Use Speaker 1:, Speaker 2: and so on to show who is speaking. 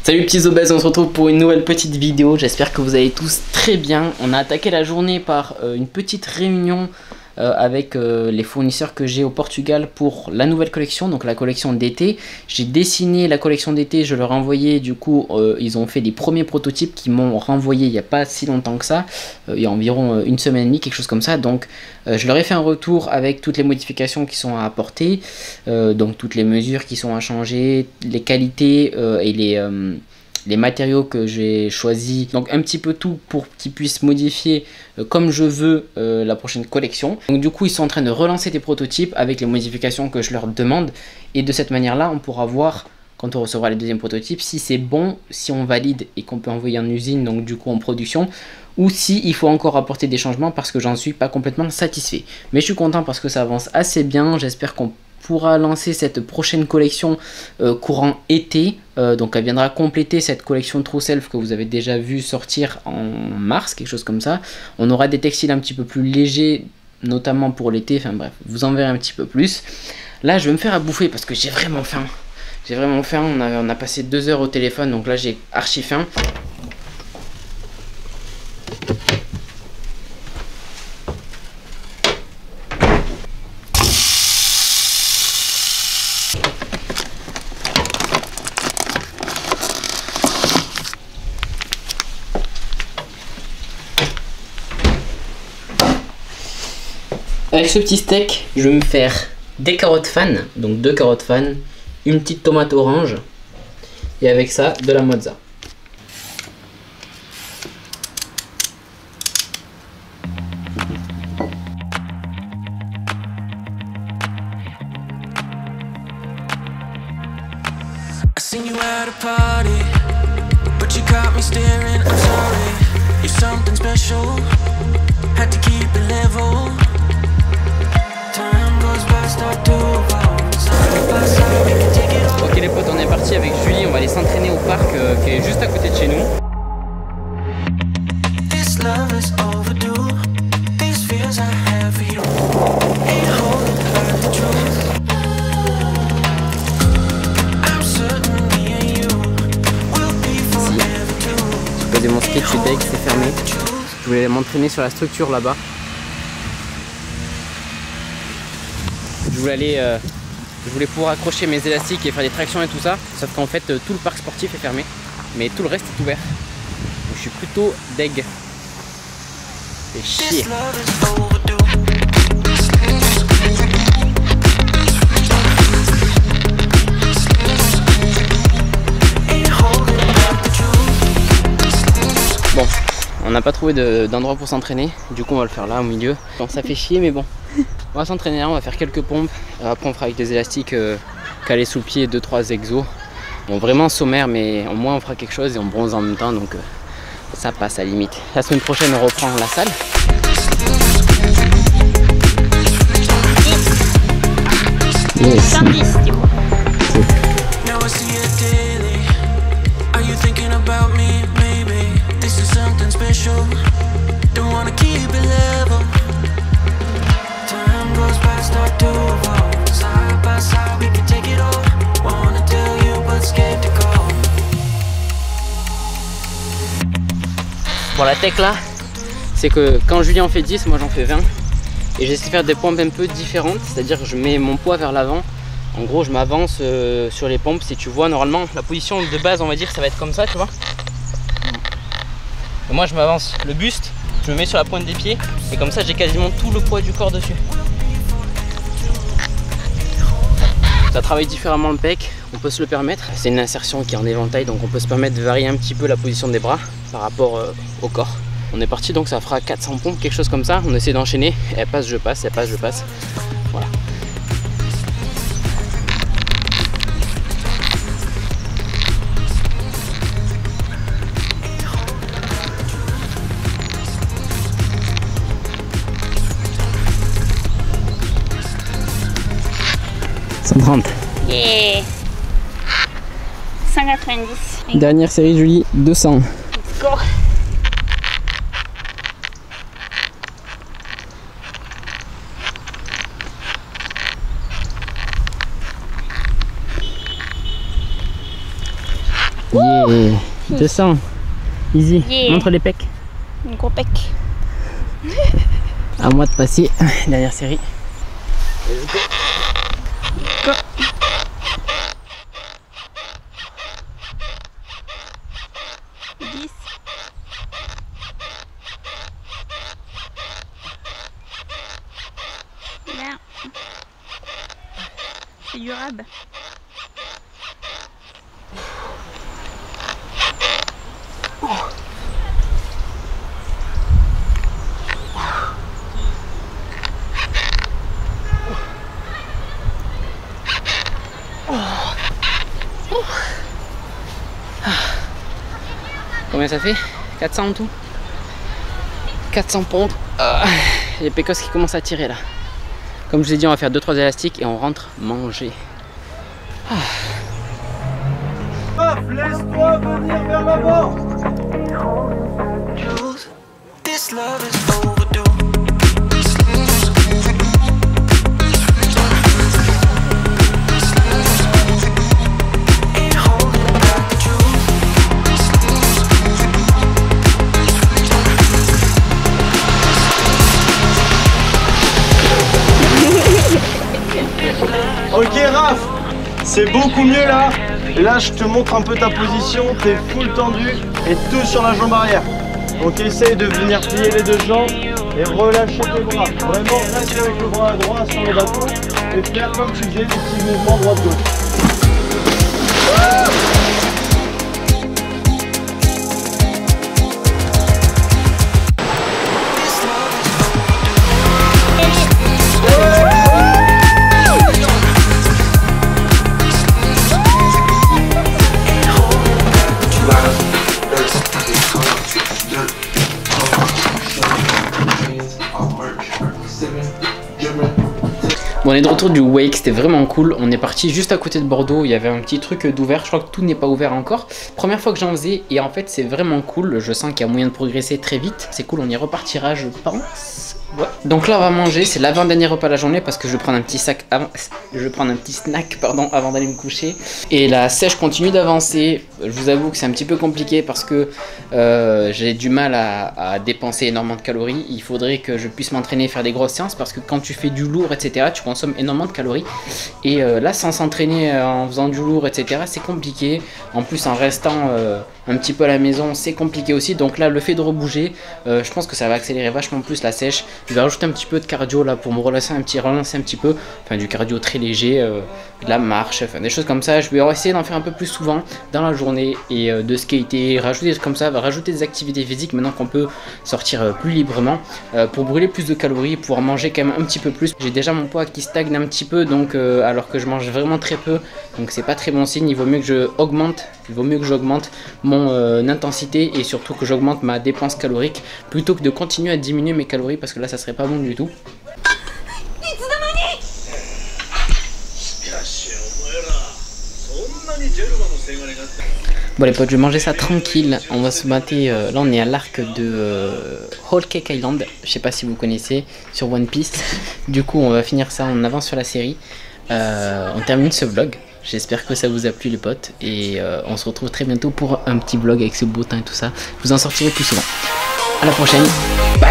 Speaker 1: Salut petits obèses, on se retrouve pour une nouvelle petite vidéo. J'espère que vous allez tous très bien. On a attaqué la journée par une petite réunion avec les fournisseurs que j'ai au Portugal pour la nouvelle collection, donc la collection d'été. J'ai dessiné la collection d'été, je leur ai envoyé, du coup ils ont fait des premiers prototypes qui m'ont renvoyé il n'y a pas si longtemps que ça, il y a environ une semaine et demie, quelque chose comme ça. Donc je leur ai fait un retour avec toutes les modifications qui sont à apporter, donc toutes les mesures qui sont à changer, les qualités et les matériaux que j'ai choisis, donc un petit peu tout pour qu'ils puissent modifier comme je veux la prochaine collection. Donc du coup ils sont en train de relancer des prototypes avec les modifications que je leur demande, et de cette manière là on pourra voir quand on recevra les deuxièmes prototypes si c'est bon, si on valide et qu'on peut envoyer en usine, donc du coup en production, ou si il faut encore apporter des changements parce que j'en suis pas complètement satisfait. Mais je suis content parce que ça avance assez bien. J'espère qu'on pourra lancer cette prochaine collection courant été, donc elle viendra compléter cette collection True Self que vous avez déjà vu sortir en mars, quelque chose comme ça. On aura des textiles un petit peu plus légers, notamment pour l'été, enfin bref, vous en verrez un petit peu plus. Là je vais me faire à bouffer parce que j'ai vraiment faim. J'ai vraiment faim, on a passé 2 heures au téléphone, donc là j'ai archi faim. Avec ce petit steak, je vais me faire des carottes fan, donc 2 carottes fan, une petite tomate orange, et avec ça, de la mozza. Ok les potes, on est parti avec Julie, on va aller s'entraîner au parc qui est juste à côté de chez nous. J'ai posé mon skate, je suis deg, c'est fermé. Je voulais m'entraîner sur la structure là-bas. Je voulais pouvoir accrocher mes élastiques et faire des tractions et tout ça, sauf qu'en fait tout le parc sportif est fermé, mais tout le reste est ouvert. Donc je suis plutôt deg. C'est chier. Bon, on n'a pas trouvé d'endroit pour s'entraîner, du coup on va le faire là au milieu. Bon, ça fait chier mais bon. On va s'entraîner là, on va faire quelques pompes. Après on fera avec des élastiques calés sous le pied, 2-3 exos. Bon, vraiment sommaire, mais au moins on fera quelque chose et on bronze en même temps, donc ça passe à la limite. La semaine prochaine on reprend la salle. Yes. 110 du coup. Pour la tech là, c'est que quand Julien en fait 10, moi j'en fais 20. Et j'essaie de faire des pompes un peu différentes, c'est-à-dire que je mets mon poids vers l'avant. En gros je m'avance sur les pompes. Si tu vois, normalement la position de base on va dire ça va être comme ça, tu vois. Et moi je m'avance le buste, je me mets sur la pointe des pieds et comme ça j'ai quasiment tout le poids du corps dessus. Ça travaille différemment le pec, on peut se le permettre. C'est une insertion qui est en éventail, donc on peut se permettre de varier un petit peu la position des bras par rapport au corps. On est parti, donc ça fera 400 pompes, quelque chose comme ça. On essaie d'enchaîner, elle passe, je passe, elle passe, je passe. Voilà.
Speaker 2: Yeah. 190.
Speaker 1: Dernière série Julie, 200.
Speaker 2: Let's go.
Speaker 1: Yeah. 200. Easy.
Speaker 2: Yeah.
Speaker 1: Montre les pecs.
Speaker 2: Un gros pec.
Speaker 1: À moi de passer. Dernière série.
Speaker 2: Go. Là. C'est durable.
Speaker 1: Combien ça fait? 400 en tout? 400 pompes. Les pécosses qui commencent à tirer là. Comme je vous ai dit, on va faire 2-3 élastiques et on rentre manger.
Speaker 3: Laisse-toi venir vers l'avant. Ok Raph, c'est beaucoup mieux là. Et là je te montre un peu ta position, t'es full tendu et tout sur la jambe arrière. Donc essaye de venir plier les deux jambes et relâcher tes bras. Vraiment reste avec le bras droit sur le bateau et faire comme tu faisais des petits mouvements droite-gauche.
Speaker 1: Bon, on est de retour du wake, c'était vraiment cool. On est parti juste à côté de Bordeaux, il y avait un petit truc d'ouvert. Je crois que tout n'est pas ouvert encore. Première fois que j'en faisais et en fait c'est vraiment cool. Je sens qu'il y a moyen de progresser très vite. C'est cool, on y repartira je pense. Ouais. Donc là on va manger, c'est l'avant-dernier repas de la journée parce que je vais prendre un petit snack avant d'aller me coucher. Et la sèche continue d'avancer. Je vous avoue que c'est un petit peu compliqué parce que j'ai du mal à dépenser énormément de calories. Il faudrait que je puisse m'entraîner et faire des grosses séances parce que quand tu fais du lourd etc tu consommes énormément de calories. Et là sans s'entraîner en faisant du lourd etc c'est compliqué. En plus en restant un petit peu à la maison c'est compliqué aussi. Donc là le fait de rebouger je pense que ça va accélérer vachement plus la sèche. Je vais rajouter un petit peu de cardio là pour me relancer un petit peu, enfin du cardio très léger, de la marche, enfin des choses comme ça. Je vais essayer d'en faire un peu plus souvent dans la journée et de skater, rajouter des trucs comme ça, rajouter des activités physiques maintenant qu'on peut sortir plus librement pour brûler plus de calories, pouvoir manger quand même un petit peu plus. J'ai déjà mon poids qui stagne un petit peu donc alors que je mange vraiment très peu, donc c'est pas très bon signe. Il vaut mieux que j'augmente mon intensité et surtout que j'augmente ma dépense calorique plutôt que de continuer à diminuer mes calories parce que là ça serait pas bon du tout. Bon les potes, je vais manger ça tranquille. On va se mater, là on est à l'arc de Whole Cake Island. Je sais pas si vous connaissez, sur One Piece. Du coup on va finir ça, on avance sur la série. On termine ce vlog. J'espère que ça vous a plu les potes. Et on se retrouve très bientôt pour un petit vlog avec ce beau temps et tout ça. Je vous en sortirai plus souvent. À la prochaine. Bye.